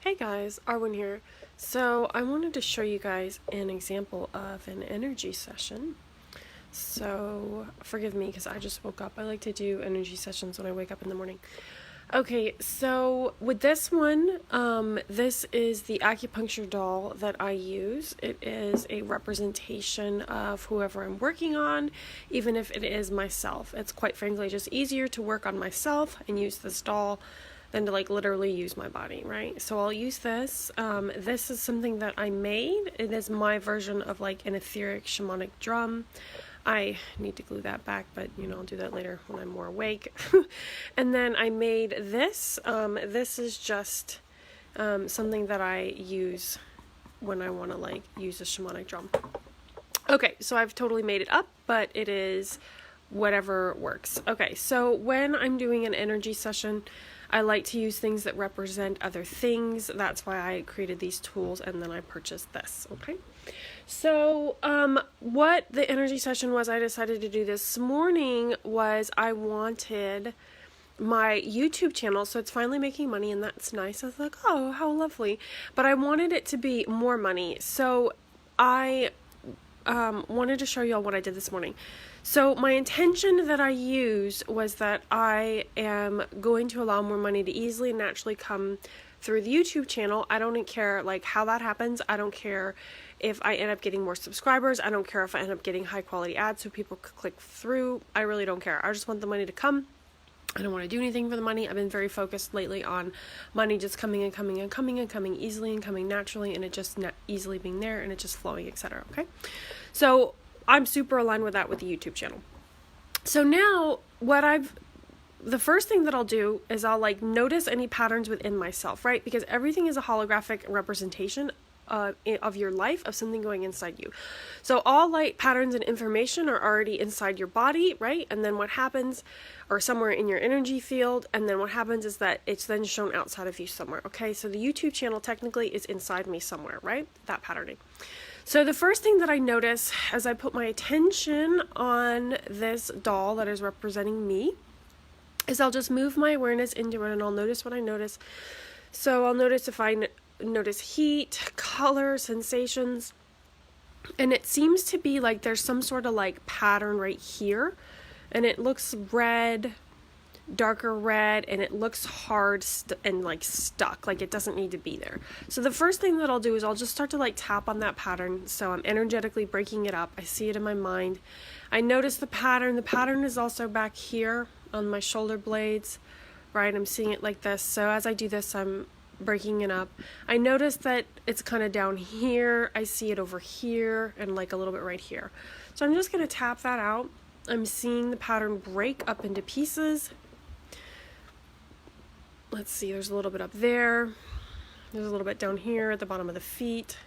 Hey guys, Arwen here. So I wanted to show you guys an example of an energy session. So forgive me because I just woke up. I like to do energy sessions when I wake up in the morning. Okay, so with this one, this is the acupuncture doll that I use. It is a representation of whoever I'm working on, even if it is myself. It's quite frankly just easier to work on myself and use this doll than to literally use my body, right? So I'll use this. This is something that I made. It is my version of an etheric shamanic drum. I need to glue that back, but I'll do that later when I'm more awake. And then I made this. This is just something that I use when I want to use a shamanic drum. Okay, so I've totally made it up, but it is whatever works. Okay, so when I'm doing an energy session, I like to use things that represent other things. That's why I created these tools and then I purchased this, okay? So what the energy session was I decided to do this morning was I wanted my YouTube channel, so it's finally making money and that's nice. I was like, oh, how lovely. But I wanted it to be more money. So I wanted to show you all what I did this morning. So my intention that I used was that I am going to allow more money to easily and naturally come through the YouTube channel. I don't care how that happens. I don't care if I end up getting more subscribers. I don't care if I end up getting high quality ads so people could click through. I really don't care. I just want the money to come. I don't want to do anything for the money. I've been very focused lately on money just coming and coming and coming and coming easily and coming naturally, and it just easily being there and it just flowing, etc. Okay, so I'm super aligned with that with the YouTube channel. So now the first thing that I'll do is I'll notice any patterns within myself, right? Because everything is a holographic representation of your life, of something going inside you. So all light patterns and information are already inside your body, right? And then what happens, or somewhere in your energy field, and then what happens is that it's then shown outside of you somewhere, okay? So the YouTube channel technically is inside me somewhere, right? That patterning. So the first thing that I notice as I put my attention on this doll that is representing me is I'll just move my awareness into it and I'll notice what I notice. So I'll notice if I notice heat, color, sensations, and it seems to be there's some sort of pattern right here, and it looks red, darker red, and it looks hard and stuck, it doesn't need to be there. So the first thing that I'll do is I'll just start to tap on that pattern. So I'm energetically breaking it up. I see it in my mind. I notice the pattern. The pattern is also back here on my shoulder blades, right? I'm seeing it like this. So as I do this, I'm breaking it up. I notice that it's kind of down here. I see it over here and a little bit right here. So I'm just going to tap that out. I'm seeing the pattern break up into pieces. Let's see, there's a little bit up there. There's a little bit down here at the bottom of the feet.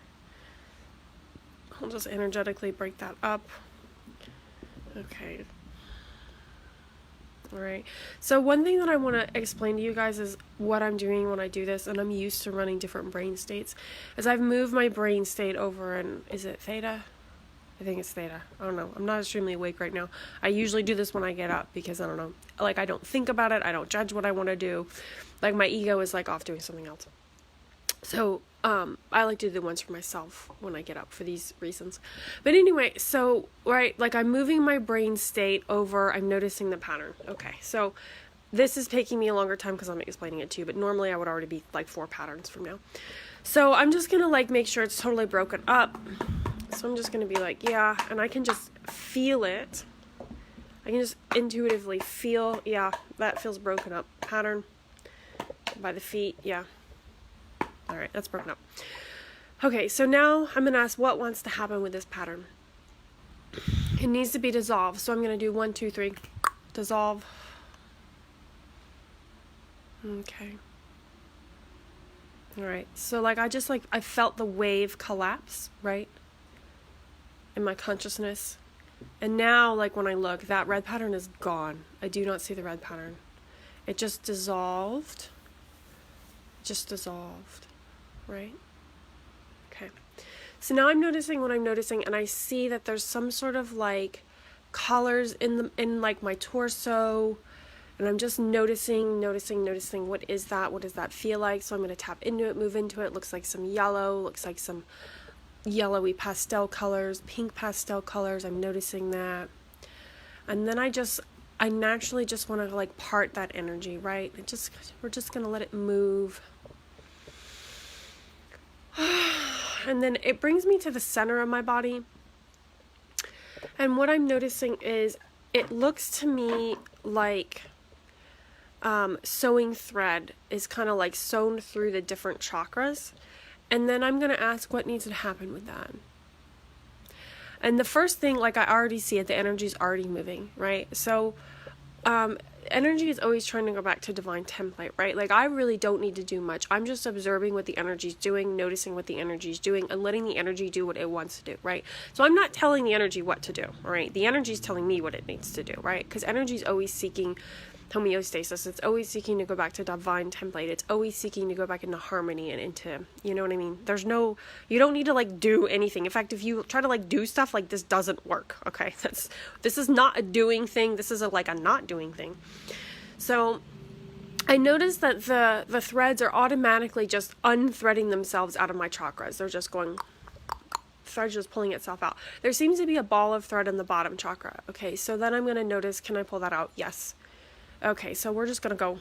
I'll just energetically break that up. Okay. Alright, so one thing that I want to explain to you guys is what I'm doing when I do this, and I'm used to running different brain states, is I've moved my brain state over, and is it theta? I think it's theta. I don't know. I'm not extremely awake right now. I usually do this when I get up because I don't know. I don't think about it. I don't judge what I want to do. My ego is off doing something else. So I like to do the ones for myself when I get up for these reasons. But anyway, so, right, I'm moving my brain state over, I'm noticing the pattern. Okay, so this is taking me a longer time because I'm explaining it to you, but normally I would already be 4 patterns from now. So I'm just going to make sure it's totally broken up. So I'm just going to be yeah, and I can just feel it. I can just intuitively feel, yeah, that feels broken up. Pattern by the feet, yeah. All right, that's broken up. Okay, so now I'm going to ask what wants to happen with this pattern. It needs to be dissolved, so I'm going to do 1, 2, 3, dissolve. Okay. All right, so I felt the wave collapse, right, in my consciousness. And now, when I look, that red pattern is gone. I do not see the red pattern. It just dissolved. Right? Okay. So now I'm noticing what I'm noticing, and I see that there's some sort of colors in my torso, And I'm just noticing, what is that? What does that feel like? So I'm going to tap into it, move into it. Looks like some yellow, looks like some yellowy pastel colors, pink pastel colors. I'm noticing that. And then I naturally just want to like part that energy, right? We're just going to let it move. And then it brings me to the center of my body. And what I'm noticing is it looks to me like sewing thread is kind of like sewn through the different chakras. And then I'm going to ask what needs to happen with that. And the first thing, like I already see it, the energy is already moving, right? So energy is always trying to go back to divine template, right? Like I really don't need to do much. I'm just observing what the energy is doing, noticing what the energy is doing, and letting the energy do what it wants to do, right? So I'm not telling the energy what to do, all right? The energy is telling me what it needs to do, right? Because energy is always seeking homeostasis. It's always seeking to go back to divine template. It's always seeking to go back into harmony and into, you know what I mean? You don't need to like do anything. In fact, if you try to like do stuff, like this doesn't work. Okay. This is not a doing thing. This is a not doing thing. So I noticed that the threads are automatically just unthreading themselves out of my chakras. They're just going, thread just pulling itself out. There seems to be a ball of thread in the bottom chakra. Okay. So then I'm going to notice, can I pull that out? Yes. Okay, so we're just going to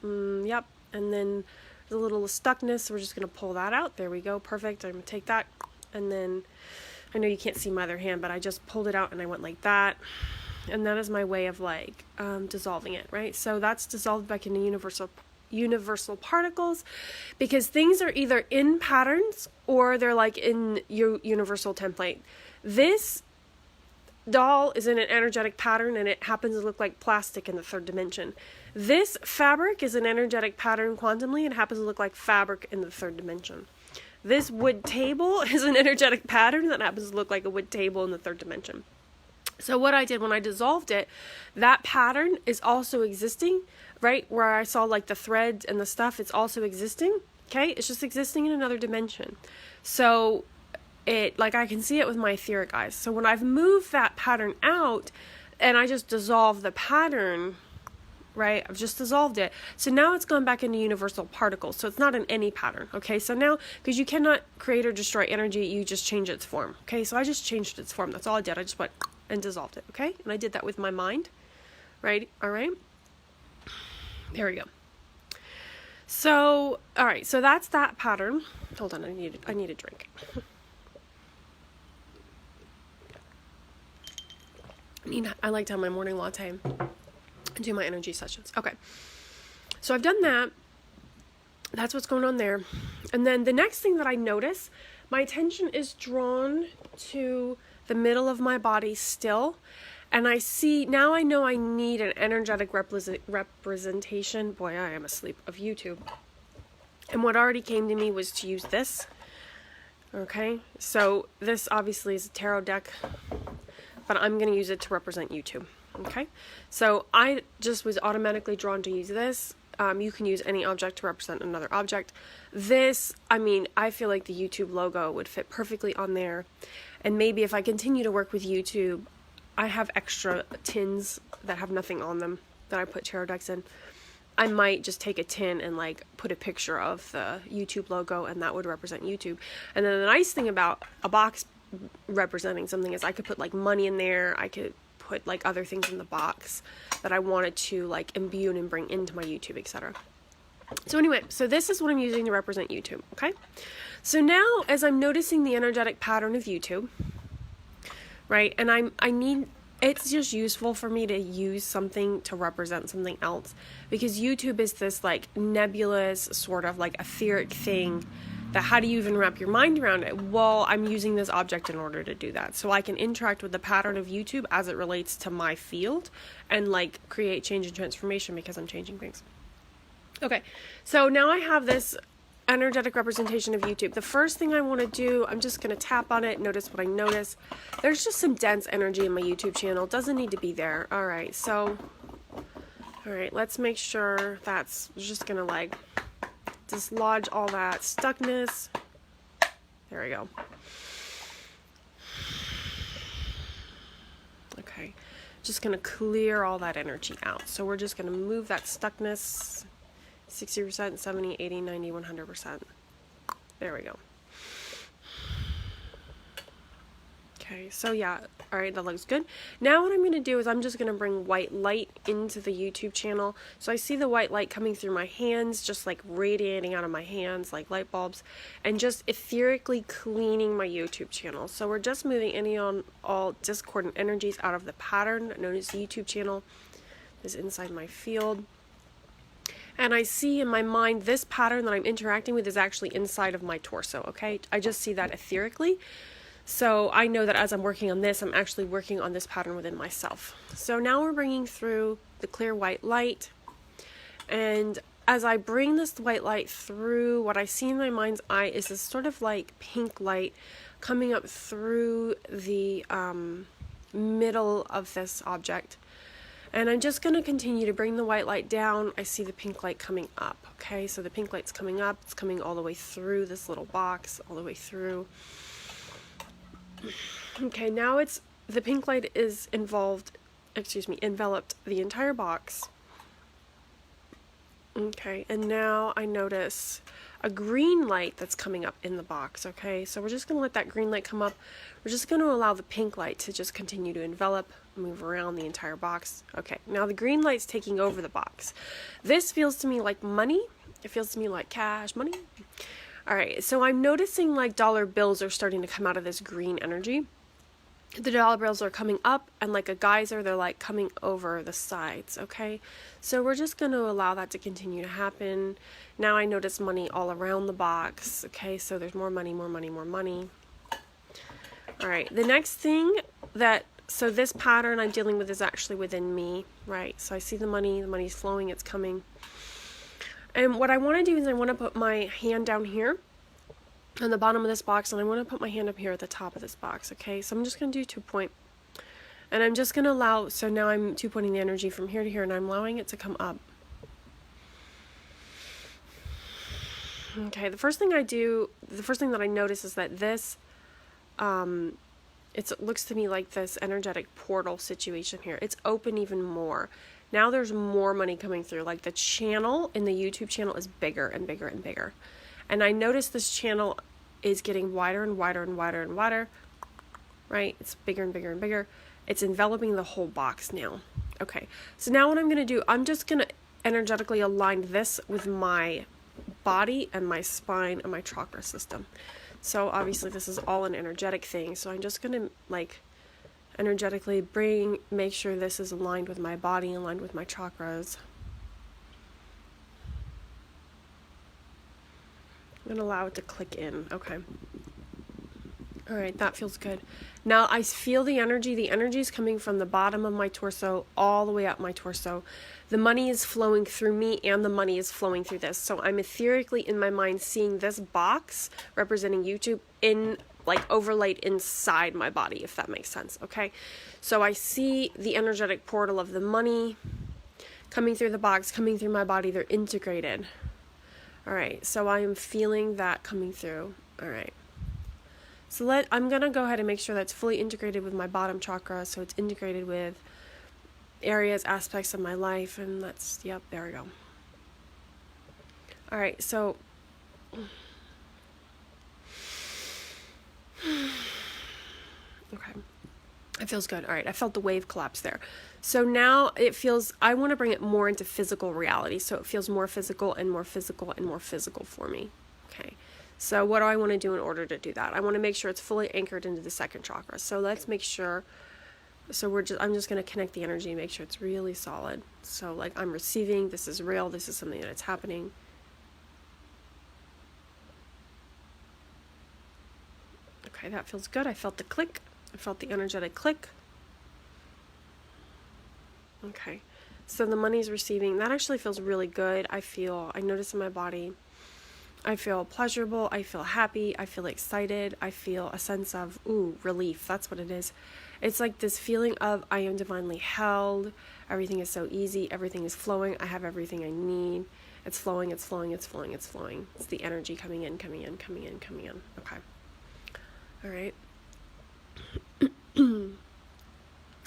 go, yep, and then the little stuckness, we're just going to pull that out. There we go, perfect. I'm going to take that, and then, I know you can't see my other hand, but I just pulled it out and I went like that, and that is my way of like dissolving it, right? So that's dissolved back into universal particles, because things are either in patterns or they're like in your universal template. This doll is in an energetic pattern and it happens to look like plastic in the third dimension. This fabric is an energetic pattern quantumly and happens to look like fabric in the third dimension. This wood table is an energetic pattern that happens to look like a wood table in the third dimension. So what I did when I dissolved it, that pattern is also existing, right? Where I saw like the threads and the stuff, it's also existing. Okay, it's just existing in another dimension. So I can see it with my etheric eyes. So when I've moved that pattern out and I just dissolve the pattern, right? I've just dissolved it. So now it's gone back into universal particles. So it's not in any pattern. Okay. So now, because you cannot create or destroy energy, you just change its form. Okay. So I just changed its form. That's all I did. I just went and dissolved it. Okay. And I did that with my mind. Right. All right. There we go. So, all right. So that's that pattern. Hold on. I need a drink. I like to have my morning latte and do my energy sessions. Okay. So I've done that. That's what's going on there. And then the next thing that I notice, my attention is drawn to the middle of my body still. And I know I need an energetic representation. Boy, I am asleep, of YouTube. And what already came to me was to use this. Okay. So this obviously is a tarot deck, but I'm going to use it to represent YouTube. Okay. So I just was automatically drawn to use this. You can use any object to represent another object. This, I feel like the YouTube logo would fit perfectly on there. And maybe if I continue to work with YouTube, I have extra tins that have nothing on them that I put tarot decks in. I might just take a tin and put a picture of the YouTube logo, and that would represent YouTube. And then the nice thing about a box representing something is I could put money in there. I could put other things in the box that I wanted to imbue and bring into my YouTube, etc. So anyway, so this is what I'm using to represent YouTube. Okay. So now as I'm noticing the energetic pattern of YouTube, right? And it's just useful for me to use something to represent something else, because YouTube is this nebulous sort of etheric thing that how do you even wrap your mind around it? Well, I'm using this object in order to do that. So I can interact with the pattern of YouTube as it relates to my field and create change and transformation because I'm changing things. Okay, so now I have this energetic representation of YouTube. The first thing I want to do, I'm just going to tap on it, notice what I notice. There's just some dense energy in my YouTube channel. It doesn't need to be there. All right, so, let's make sure that's just going to dislodge all that stuckness. There we go. Okay. Just going to clear all that energy out. So we're just going to move that stuckness 60%, 70, 80, 90, 100%. There we go. Okay, so yeah, all right, that looks good. Now what I'm going to do is I'm just going to bring white light into the YouTube channel. So I see the white light coming through my hands, just like radiating out of my hands like light bulbs, and just etherically cleaning my YouTube channel. So we're just moving any on all discordant energies out of the pattern known as the YouTube channel. This is inside my field. And I see in my mind this pattern that I'm interacting with is actually inside of my torso, okay? I just see that etherically. So I know that as I'm working on this, I'm actually working on this pattern within myself. So now we're bringing through the clear white light. And as I bring this white light through, what I see in my mind's eye is this sort of like pink light coming up through the middle of this object. And I'm just going to continue to bring the white light down. I see the pink light coming up, okay? So the pink light's coming up. It's coming all the way through this little box, all the way through. Okay, now it's, the pink light is enveloped the entire box. Okay, and now I notice a green light that's coming up in the box, okay? So we're just going to let that green light come up. We're just going to allow the pink light to just continue to envelop, move around the entire box. Okay, now the green light's taking over the box. This feels to me like money. It feels to me like cash, money. All right, so I'm noticing like dollar bills are starting to come out of this green energy. The dollar bills are coming up, and like a geyser, they're like coming over the sides, okay? So we're just going to allow that to continue to happen. Now I notice money all around the box, okay? So there's more money, more money, more money. All right, the next thing so this pattern I'm dealing with is actually within me, right? So I see the money's flowing, it's coming. And what I want to do is I want to put my hand down here on the bottom of this box, and I want to put my hand up here at the top of this box, okay? So I'm just going to do 2 point. And I'm just going to allow, so now I'm 2 pointing the energy from here to here, and I'm allowing it to come up. Okay, the first thing that I notice is that this, it looks to me like this energetic portal situation here. It's open even more. Now there's more money coming through. Like the channel in the YouTube channel is bigger and bigger and bigger. And I notice this channel is getting wider and wider and wider and wider, right? It's bigger and bigger and bigger. It's enveloping the whole box now. Okay, so now what I'm going to do, I'm just going to energetically align this with my body and my spine and my chakra system. So obviously this is all an energetic thing. So I'm just going to like energetically make sure this is aligned with my body, aligned with my chakras. I'm going to allow it to click in. Okay. All right, that feels good. Now I feel the energy. The energy is coming from the bottom of my torso all the way up my torso. The money is flowing through me, and the money is flowing through this. So I'm etherically in my mind seeing this box representing YouTube in like overlaid inside my body, if that makes sense, okay? So I see the energetic portal of the money coming through the box, coming through my body. They're integrated. All right, so I am feeling that coming through. All right. So I'm going to go ahead and make sure that's fully integrated with my bottom chakra, so it's integrated with areas, aspects of my life, and yep, there we go. All right, so okay, it feels good. All right, I felt the wave collapse there. So now it feels, I want to bring it more into physical reality, so it feels more physical and more physical and more physical for me. Okay, so what do I want to do in order to do that? I want to make sure it's fully anchored into the second chakra. So let's make sure, I'm just going to connect the energy and make sure it's really solid. So like I'm receiving, this is real, this is something that's happening. Okay, that feels good. I felt the click. I felt the energetic click. Okay, so the money's receiving. That actually feels really good. I notice in my body, I feel pleasurable. I feel happy. I feel excited. I feel a sense of, relief. That's what it is. It's like this feeling of I am divinely held. Everything is so easy. Everything is flowing. I have everything I need. It's flowing. It's flowing. It's flowing. It's flowing. It's the energy coming in, coming in, coming in, coming in. Okay. All right.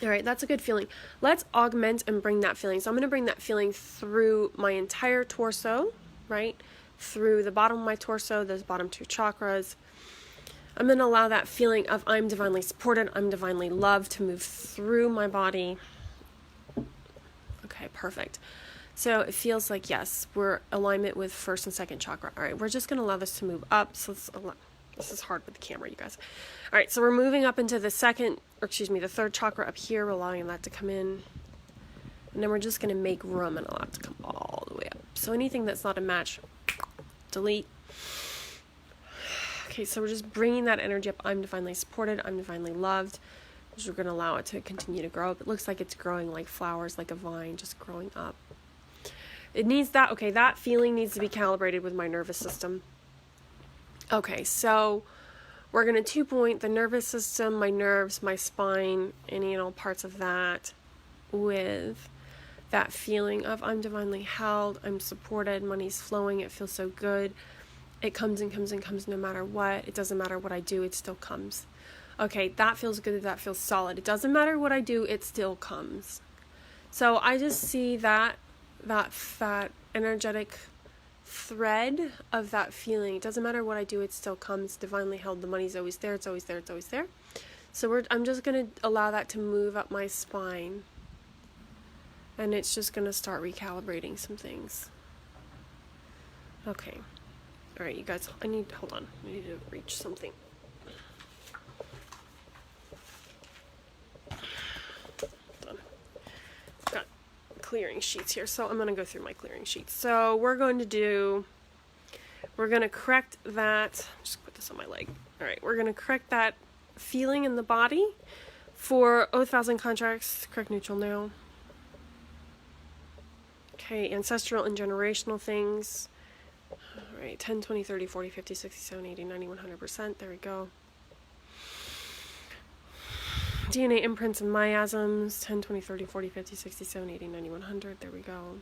All right, that's a good feeling. Let's augment and bring that feeling. So I'm going to bring that feeling through my entire torso, right? Through the bottom of my torso, those bottom two chakras. I'm going to allow that feeling of I'm divinely supported, I'm divinely loved to move through my body. Okay, perfect. So it feels like, yes, we're alignment with first and second chakra. All right, we're just going to allow this to move up. So this is hard with the camera, you guys. All right, so we're moving up into the the third chakra up here. We're allowing that to come in. And then we're just going to make room and allow it to come all the way up. So anything that's not a match, delete. Okay, so we're just bringing that energy up. I'm divinely supported. I'm divinely loved. So we're going to allow it to continue to grow up. It looks like it's growing like flowers, like a vine, just growing up. It needs that. Okay, that feeling needs to be calibrated with my nervous system. Okay, so we're going to 2-point the nervous system, my nerves, my spine, any and all parts of that with that feeling of I'm divinely held, I'm supported, money's flowing, it feels so good. It comes and comes and comes no matter what. It doesn't matter what I do, it still comes. Okay, that feels good, that feels solid. It doesn't matter what I do, it still comes. So I just see that energetic thread of that feeling. It doesn't matter what I do, it still comes. Divinely held, the money's always there, it's always there, it's always there. So I'm just going to allow that to move up my spine. And it's just going to start recalibrating some things. Okay. All right, you guys, hold on. I need to reach something. Hold on. I've got clearing sheets here, so I'm going to go through my clearing sheets. So we're going to correct that. Just put this on my leg. All right, we're going to correct that feeling in the body for 1,000 contracts. Correct neutral now. Okay, ancestral and generational things. All right, 10, 20, 30, 40, 50, 60, 70, 80, 90, 100%. There we go. DNA imprints and miasms. 10, 20, 30, 40, 50, 60, 70, 80, 90, 100. There we go.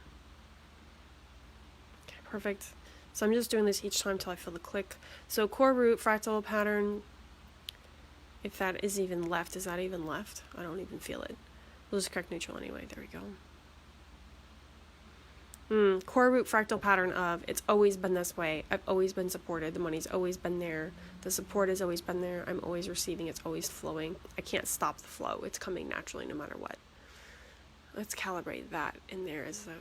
Okay, perfect. So I'm just doing this each time till I feel the click. So core root, fractal pattern. If that is even left, is that even left? I don't even feel it. We'll just correct neutral anyway. There we go. Core root fractal pattern of it's always been this way. I've always been supported. The money's always been there. The support has always been there. I'm always receiving. It's always flowing. I can't stop the flow. It's coming naturally no matter what. Let's calibrate that in there as a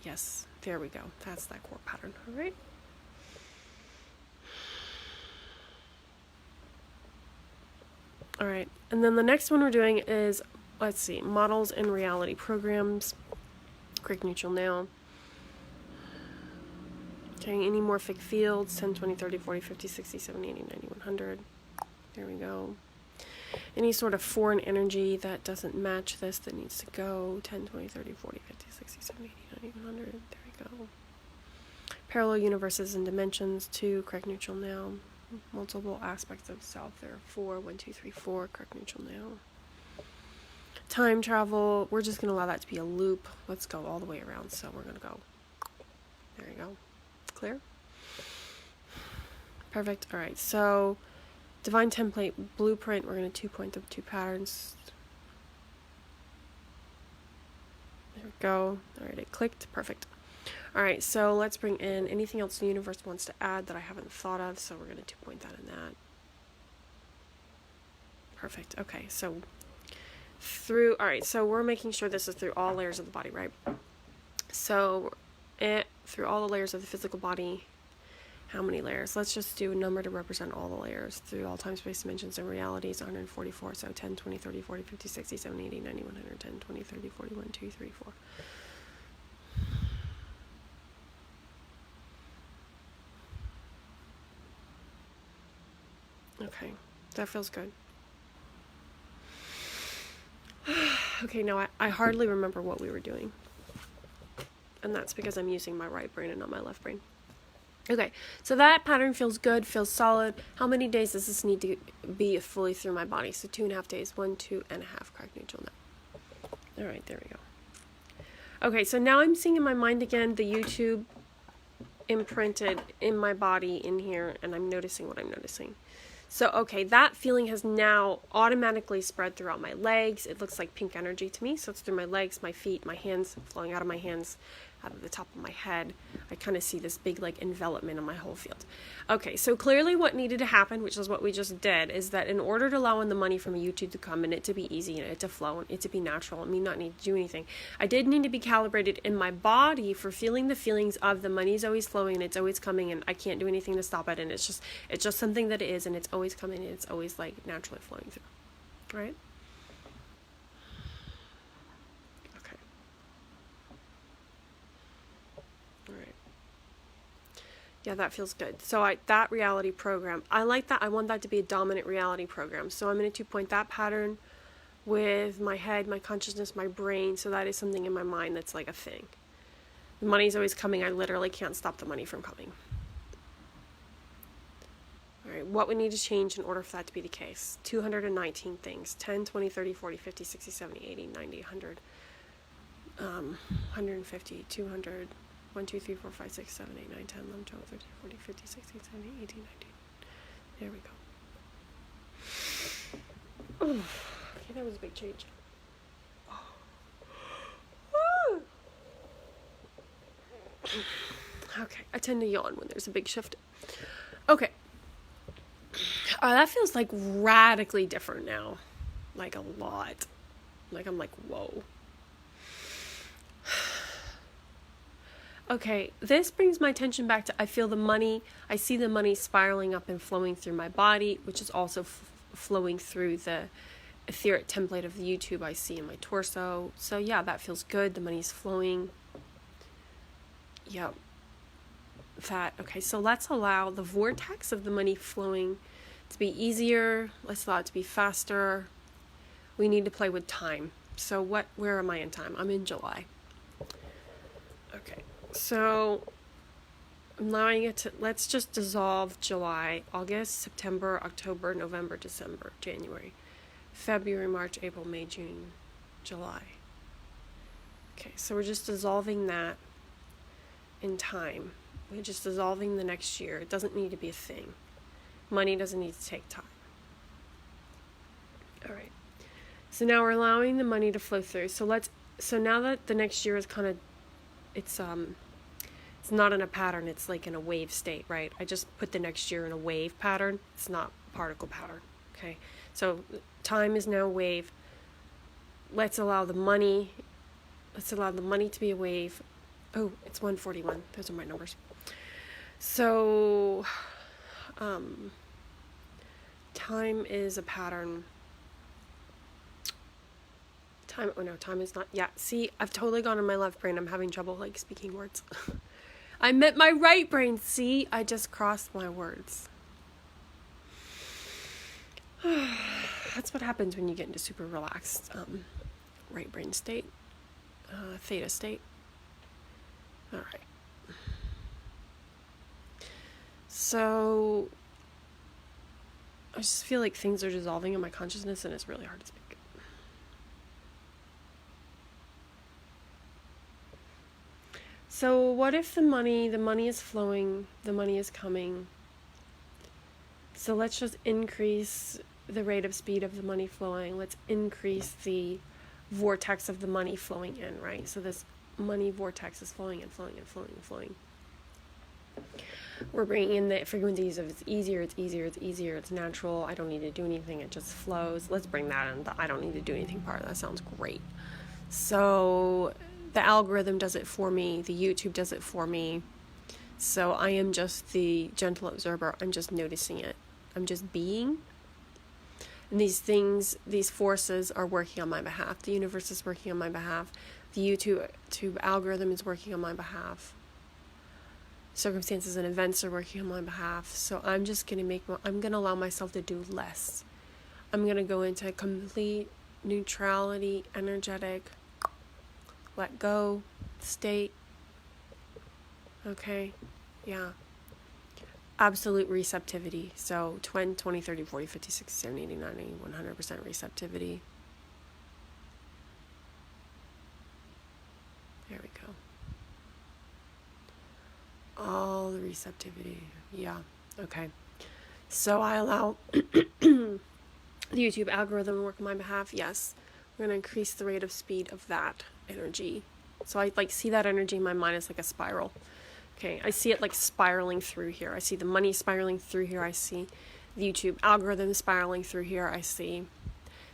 yes. There we go. That's that core pattern. All right. All right. And then the next one we're doing is, let's see, models and reality programs. Correct neutral now. Okay, anamorphic fields, 10, 20, 30, 40, 50, 60, 70, 80, 90, 100. There we go. Any sort of foreign energy that doesn't match this that needs to go, 10, 20, 30, 40, 50, 60, 70, 80, 90, 100. There we go. Parallel universes and dimensions, 2, correct neutral now. Multiple aspects of self, there are 4, 1, 2, 3, 4, correct neutral now. Time travel, we're just going to allow that to be a loop. Let's go all the way around, so we're going to go. There you go. Clear? Perfect. All right, so divine template blueprint, we're going to 2-point the 2 patterns. There we go. All right, it clicked. Perfect. All right, so let's bring in anything else the universe wants to add that I haven't thought of, so we're going to 2-point that in that. Perfect. Okay, so all right, so we're making sure this is through all layers of the body, right? So through all the layers of the physical body. How many layers? Let's just do a number to represent all the layers through all time, space, dimensions, and realities. 144. So 10, 20, 30, 40, 50, 60, 70, 80, 90, 100, 10, 20, 30, 40, 1, 2, 3, 4. Okay, that feels good. Okay, now I hardly remember what we were doing. And that's because I'm using my right brain and not my left brain. Okay, so that pattern feels good, feels solid. How many days does this need to be fully through my body? So 2.5 days. 1, 2.5, correct neutral now. All right, there we go. Okay, so now I'm seeing in my mind again the YouTube imprinted in my body in here, and I'm noticing what I'm noticing. So, okay, that feeling has now automatically spread throughout my legs. It looks like pink energy to me. So it's through my legs, my feet, my hands, flowing out of my hands, out of the top of my head. I kind of see this big like envelopment in my whole field. Okay, so clearly what needed to happen, which is what we just did, is that in order to allow in the money from YouTube to come and it to be easy and it to flow and it to be natural and me not need to do anything, I did need to be calibrated in my body for feeling the feelings of the money's always flowing and it's always coming and I can't do anything to stop it, and it's just something that it is, and it's always coming and it's always like naturally flowing through. Right? Okay. All right. Yeah, that feels good. So that reality program, I like that. I want that to be a dominant reality program. So I'm going to 2-point that pattern with my head, my consciousness, my brain. So that is something in my mind that's like a thing. The money's always coming. I literally can't stop the money from coming. All right, what we need to change in order for that to be the case? 219 things. 10, 20, 30, 40, 50, 60, 70, 80, 90, 100, 150, 200, 1, 2, 3, 4, 5, 6, 7, 8, 9, 10, 11, 12, 13, 14, 15, 16, 17, 18, 19. There we go. Ooh, okay, that was a big change. Okay, I tend to yawn when there's a big shift. Okay. That feels like radically different now. Like a lot. Like I'm like, whoa. Okay, this brings my attention back to I feel the money. I see the money spiraling up and flowing through my body, which is also flowing through the etheric template of the YouTube I see in my torso. So yeah, that feels good. The money's flowing. Yep. Okay, so let's allow the vortex of the money flowing to be easier. Let's allow it to be faster. We need to play with time. So where am I in time? I'm in July. Okay, so I'm allowing it to, let's just dissolve July, August, September, October, November, December, January, February, March, April, May, June, July. Okay, so we're just dissolving that in time. We're just dissolving the next year. It doesn't need to be a thing. Money doesn't need to take time. All right. So now we're allowing the money to flow through. So now that the next year is kind of, it's not in a pattern. It's like in a wave state, right? I just put the next year in a wave pattern. It's not particle pattern. Okay. So time is now wave. Let's allow the money to be a wave. Oh, it's 141. Those are my numbers. So, time is a pattern. Time is not. Yeah, see, I've totally gone in my left brain. I'm having trouble, like, speaking words. I meant my right brain. See, I just crossed my words. That's what happens when you get into super relaxed, right brain state, theta state. All right. So I just feel like things are dissolving in my consciousness and it's really hard to speak. So what if the money is flowing, the money is coming. So let's just increase the rate of speed of the money flowing. Let's increase the vortex of the money flowing in, right? So this money vortex is flowing and flowing and flowing and flowing. We're bringing in the frequencies of it's easier, it's natural, I don't need to do anything, it just flows. Let's bring that in, the I don't need to do anything part. That sounds great. So the algorithm does it for me, the YouTube does it for me. So I am just the gentle observer. I'm just noticing it. I'm just being. And these forces are working on my behalf. The universe is working on my behalf. The YouTube algorithm is working on my behalf. Circumstances and events are working on my behalf. So I'm just going to allow myself to do less. I'm going to go into complete neutrality, energetic, let go state. Okay. Yeah. Absolute receptivity. So 10, 20, 30, 40, 50, 60, 70, 80, 90, 100% receptivity. There we go. All the receptivity. Yeah. Okay. So I allow the YouTube algorithm to work on my behalf. Yes, we're going to increase the rate of speed of that energy. So I like see that energy in my mind as like a spiral. Okay, I see it like spiraling through here. I see the money spiraling through here. I see the YouTube algorithm spiraling through here. I see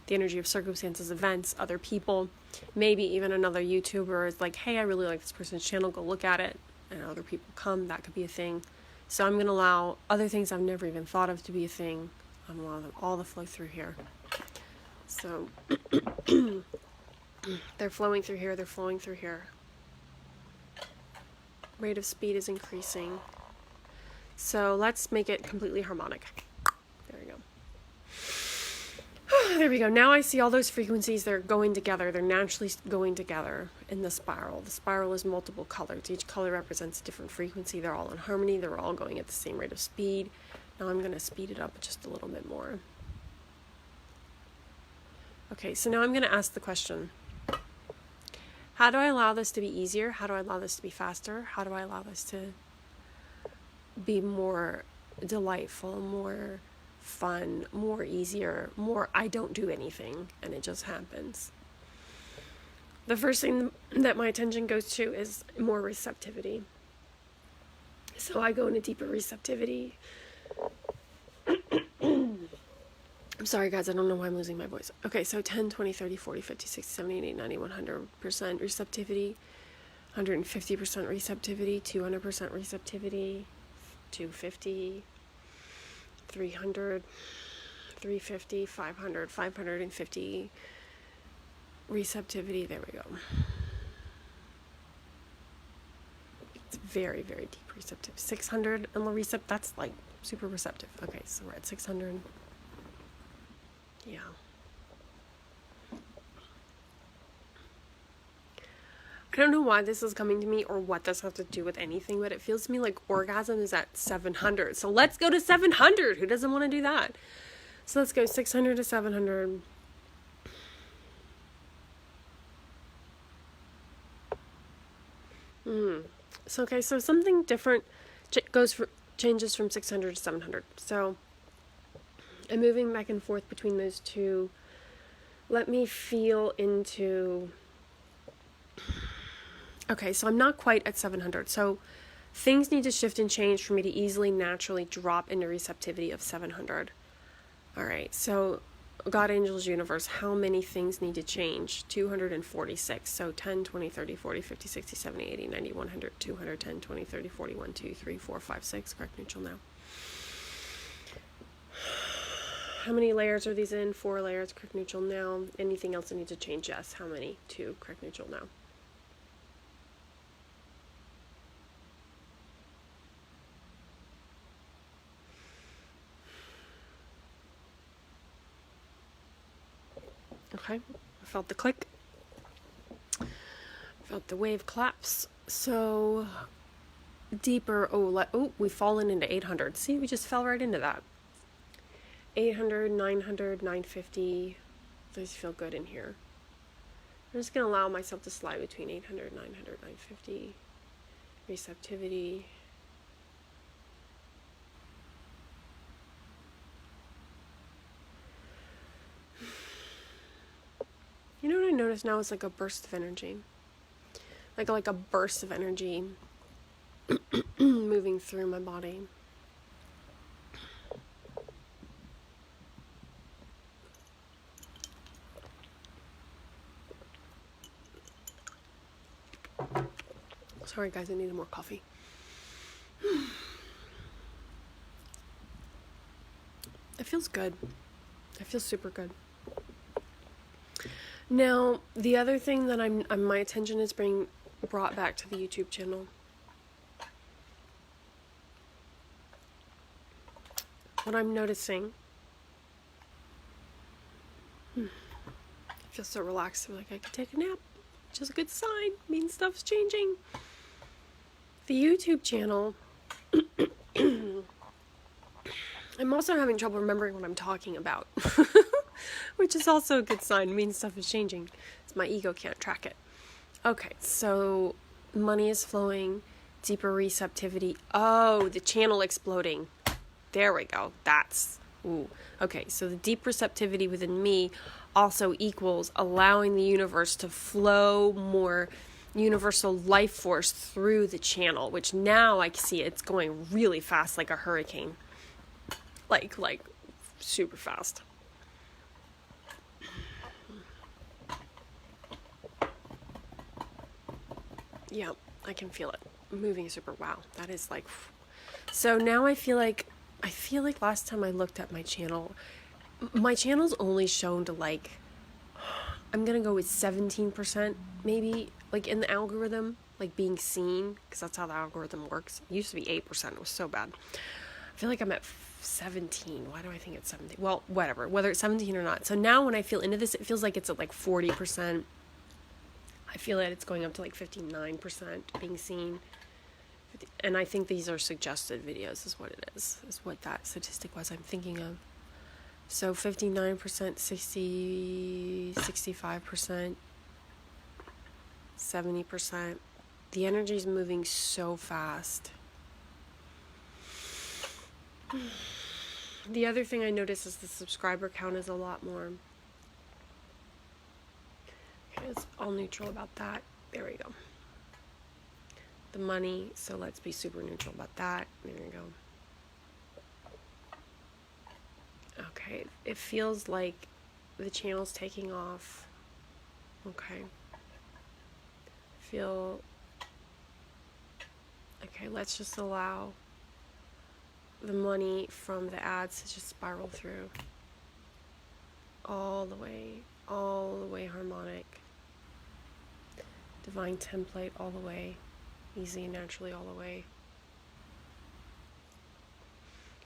the energy of circumstances, events, other people. Maybe even another YouTuber is like, hey, I really like this person's channel, go look at it. And other people come, that could be a thing. So I'm going to allow other things I've never even thought of to be a thing. I'm allowing them all to flow through here. So they're flowing through here, they're flowing through here. Rate of speed is increasing. So let's make it completely harmonic. There we go. There we go. Now I see all those frequencies. They're going together. They're naturally going together in the spiral. The spiral is multiple colors. Each color represents a different frequency. They're all in harmony. They're all going at the same rate of speed. Now I'm going to speed it up just a little bit more. Okay, so now I'm going to ask the question. How do I allow this to be easier? How do I allow this to be faster? How do I allow this to be more delightful, more fun, more easier, more I don't do anything and it just happens? The first thing that my attention goes to is more receptivity. So I go into deeper receptivity. I'm sorry guys, I don't know why I'm losing my voice. Okay, so 10, 20, 30, 40, 50, 60, 70, 80, 90, 100% receptivity, 150% receptivity, 200% receptivity, 250, 300, 350, 500, 550 receptivity. There we go. It's very, very deep receptive. 600 and that's like super receptive. Okay, so we're at 600. Yeah. I don't know why this is coming to me or what this has to do with anything, but it feels to me like orgasm is at 700. So let's go to 700. Who doesn't want to do that? So let's go 600 to 700. So, okay, so something different changes from 600 to 700. So I'm moving back and forth between those two. Let me feel into... Okay, so I'm not quite at 700. So things need to shift and change for me to easily, naturally drop into receptivity of 700. All right, so God, angels, universe, how many things need to change? 246. So 10, 20, 30, 40, 50, 60, 70, 80, 90, 100, 200, 10, 20, 30, 40, 1, 2, 3, 4, 5, 6. Correct, neutral now. How many layers are these in? 4 layers, correct, neutral now. Anything else that needs to change? Yes. How many? 2, correct, neutral now. Okay, I felt the click. Felt the wave collapse. So deeper. Oh, we've fallen into 800. See, we just fell right into that. 800, 900, 950. Those feel good in here. I'm just going to allow myself to slide between 800, 900, 950. Receptivity. You know what I notice now is like a burst of energy. Like a burst of energy moving through my body. Sorry guys, I needed more coffee. It feels good. It feels super good. Now, the other thing that my attention is being brought back to the YouTube channel. What I'm noticing. I feel so relaxed. Like I could take a nap. Which is a good sign. Means stuff's changing. The YouTube channel. I'm also having trouble remembering what I'm talking about. Which is also a good sign. It means stuff is changing. My ego can't track it. Okay, so money is flowing, deeper receptivity. Oh, the channel exploding. There we go. That's, ooh. Okay, so the deep receptivity within me also equals allowing the universe to flow more universal life force through the channel, which now I can see it's going really fast, like a hurricane. Like super fast. Yeah, I can feel it moving super. Wow, that is like. So now I feel like last time I looked at my channel's only shown to like, I'm gonna go with 17% maybe, like in the algorithm, like being seen, because that's how the algorithm works. It used to be 8%. It was so bad. I feel like I'm at 17. Why do I think it's 17? Well, whatever, whether it's 17 or not. So now when I feel into this, it feels like it's at like 40%. I feel that it's going up to like 59% being seen. And I think these are suggested videos is what it is what that statistic was I'm thinking of. So 59%, 60, 65%, 70%. The energy is moving so fast. The other thing I noticed is the subscriber count is a lot more. Okay, it's all neutral about that. There we go. The money, so let's be super neutral about that. There we go. Okay, it feels like the channel's taking off. Okay. Okay, let's just allow the money from the ads to just spiral through. All the way harmonic. Divine template all the way. Easy and naturally all the way.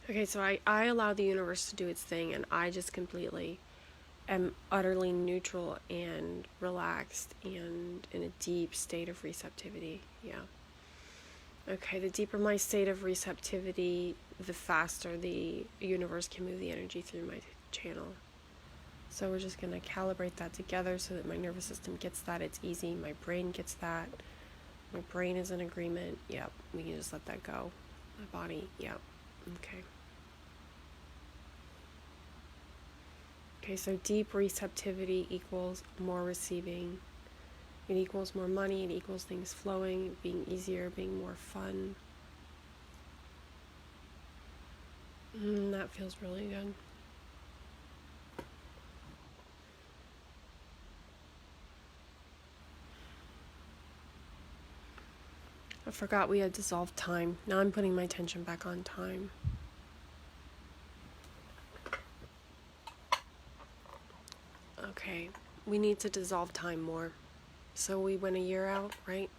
Okay, so I allow the universe to do its thing, and I just completely am utterly neutral and relaxed and in a deep state of receptivity. Yeah. Okay, the deeper my state of receptivity, the faster the universe can move the energy through my channel. So we're just going to calibrate that together so that my nervous system gets that. It's easy. My brain gets that. My brain is in agreement. Yep. We can just let that go. My body. Yep. Okay. Okay, so deep receptivity equals more receiving. It equals more money. It equals things flowing, being easier, being more fun. That feels really good. I forgot we had dissolved time. Now I'm putting my attention back on time. Okay, we need to dissolve time more. So we went a year out, right?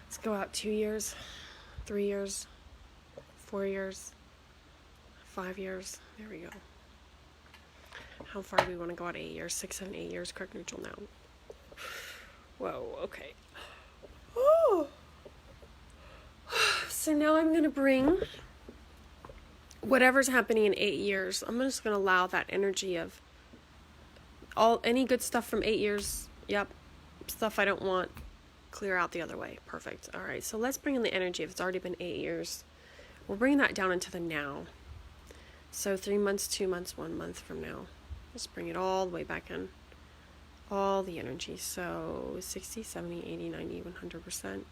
Let's go out 2 years, 3 years, 4 years, 5 years. There we go. How far do we want to go out? 8 years, 6, 7, 8 years, correct neutral now. Whoa, okay. Oh. So now I'm going to bring whatever's happening in 8 years. I'm just going to allow that energy of any good stuff from 8 years. Yep. Stuff I don't want, clear out the other way. Perfect. All right. So let's bring in the energy. If it's already been 8 years, we're bringing that down into the now. So 3 months, 2 months, 1 month from now. Let's bring it all the way back in. All the energy. So 60, 70, 80, 90, 100%.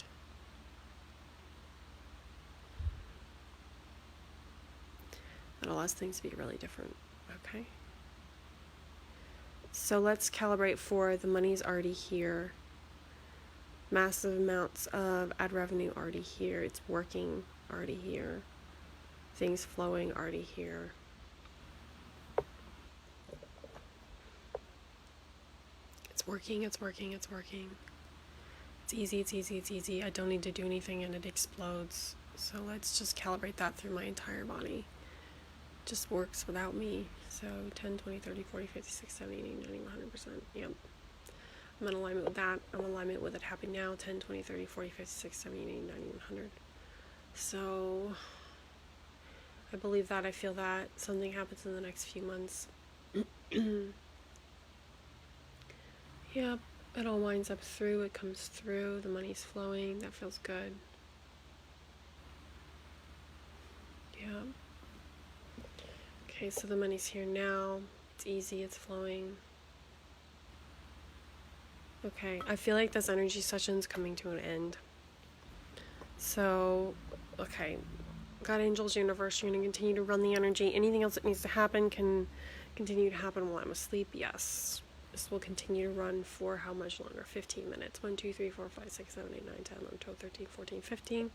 That allows things to be really different. Okay. So let's calibrate for the money's already here. Massive amounts of ad revenue already here. It's working already here. Things flowing already here. It's working, it's working, it's working. It's easy, it's easy, it's easy. I don't need to do anything and it explodes. So let's just calibrate that through my entire body. It just works without me. So 10, 20, 30, 40, 50, 60, 70, 80, 90, 100%. Yep. I'm in alignment with that. I'm in alignment with it happening now. 10, 20, 30, 40, 50, 60, 70, 80, 90, 100. So I believe that. I feel that. Something happens in the next few months. Yep. It all winds up through. It comes through. The money's flowing. That feels good. Yeah. Okay, so the money's here now. It's easy, it's flowing. Okay, I feel like this energy session's coming to an end. So, okay, God, angels, universe, you're going to continue to run the energy. Anything else that needs to happen can continue to happen while I'm asleep. Yes. This will continue to run for how much longer? 15 minutes. 1, 2, 3, 4, 5, 6, 7, 8, 9, 10, 11, 12, 13, 14, 15.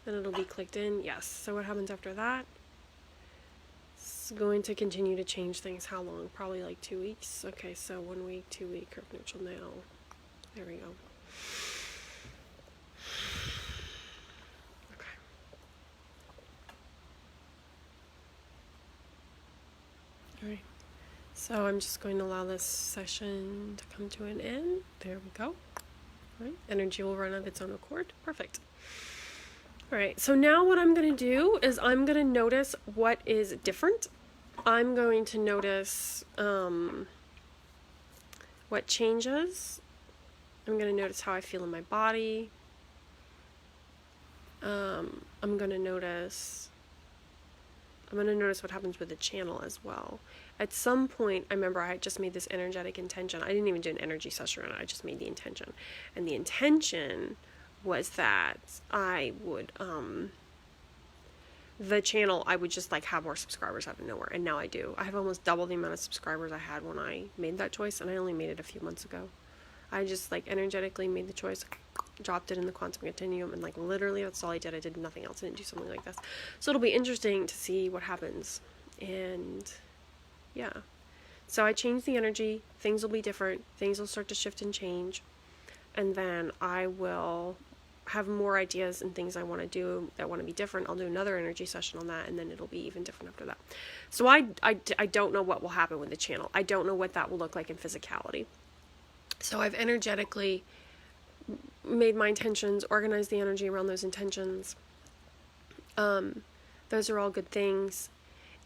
Then it'll be clicked in. Yes. So what happens after that? It's going to continue to change things. How long? Probably like 2 weeks. Okay, so 1 week, 2 week, curve neutral now. There we go. Okay. Alright. So I'm just going to allow this session to come to an end. There we go. All right. Energy will run of its own accord. Perfect. All right. So now what I'm going to do is I'm going to notice what is different. I'm going to notice what changes. I'm going to notice how I feel in my body. I'm going to notice what happens with the channel as well. At some point, I remember I had just made this energetic intention. I didn't even do an energy session on it. I just made the intention. And the intention was that I would, the channel, I would just like have more subscribers out of nowhere. And now I do. I have almost double the amount of subscribers I had when I made that choice. And I only made it a few months ago. I just like energetically made the choice, dropped it in the quantum continuum, and like literally that's all I did. I did nothing else. I didn't do something like this. So it'll be interesting to see what happens. And yeah. So I changed the energy. Things will be different. Things will start to shift and change. And then I will have more ideas and things I want to do that want to be different. I'll do another energy session on that, and then it'll be even different after that. So I don't know what will happen with the channel. I don't know what that will look like in physicality. So I've energetically made my intentions, organized the energy around those intentions. Those are all good things.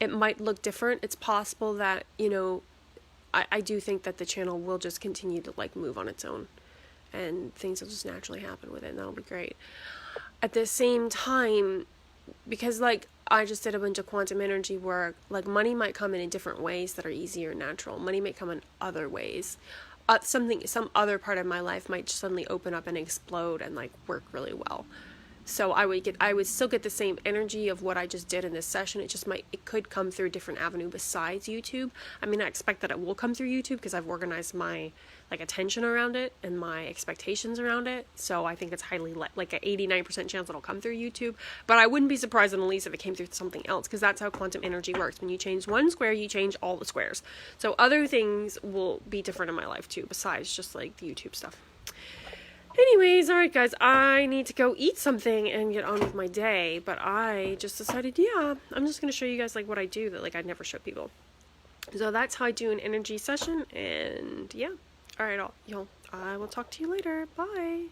It might look different. It's possible that, I do think that the channel will just continue to like move on its own and things will just naturally happen with it, and that'll be great. At the same time, because like I just did a bunch of quantum energy work, like money might come in different ways that are easier and natural. Money may come in other ways. Some other part of my life might suddenly open up and explode and like work really well. So I would still get the same energy of what I just did in this session. It could come through a different avenue besides YouTube. I mean, I expect that it will come through YouTube because I've organized my like attention around it and my expectations around it. So I think it's highly like an 89% chance it'll come through YouTube. But I wouldn't be surprised in the least if it came through something else, because that's how quantum energy works. When you change one square, you change all the squares. So other things will be different in my life too, besides just like the YouTube stuff. Anyways, alright guys, I need to go eat something and get on with my day, but I just decided, yeah, I'm just going to show you guys like what I do that like I'd never show people. So that's how I do an energy session, and yeah. Alright, y'all, I will talk to you later. Bye!